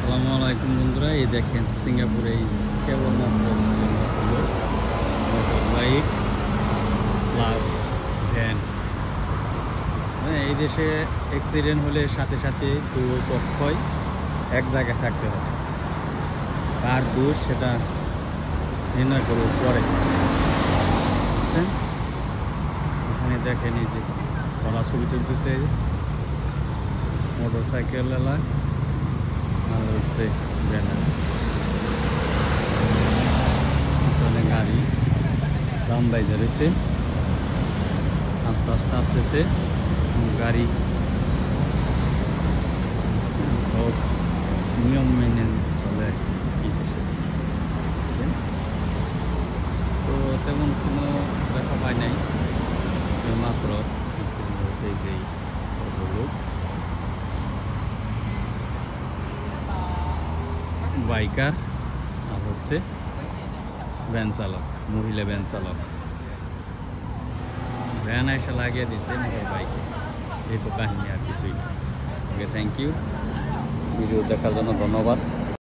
আসসালামু আলাইকুম বন্ধুরা, এই দেখেন সিঙ্গাপুরে এই কেবলমাত্র মোটর বাইক প্লাস ভ্যান। এই দেশে অ্যাক্সিডেন্ট হলে সাথে সাথে দুই পক্ষই এক জায়গায় থাকতে হবে, কার দোষ সেটা নির্ণয় করব পরে। বুঝছেন? এখানে দেখেন এই যে ওরা ছবি তুলতেছে, মোটর সাইকেল এলা আর হচ্ছে ব্যানার, পিছনে গাড়ি দাম বাইজে রয়েছে, আস্তে আস্তে আসতেছে গাড়ি, সব নিয়ম মেনে চলে কি দেশে। তো তেমন কোনো দেখা পাই নাই, মাত্র এই যে লোক বাইকার আর হচ্ছে ভ্যান চালক, মহিলা ভ্যান চালক, ভ্যান এসে লাগিয়ে দিচ্ছে মোটর বাইকে। এই তো কাহিনী, আর কিছুই না। ওকে, থ্যাংক ইউ। ভিডিও দেখার জন্য ধন্যবাদ।